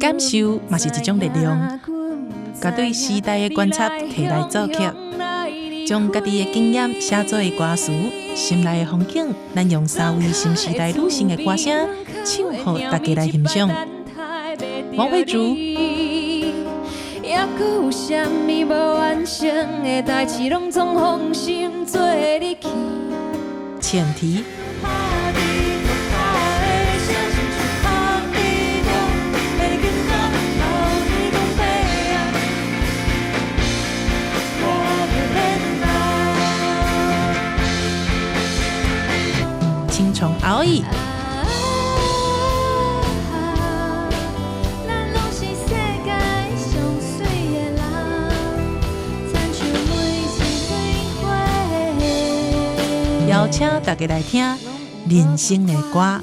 感受嘛是一种力量，甲对时代的观察摕来作曲，将家己的经验写作的歌词，心内的风景，咱用3位新时代女性的歌声唱予大家来欣赏。王慧珠，也搁有啥物无完成的代志，拢总放心做你去。前提。青虫熬夜，邀请大家来听人生的歌。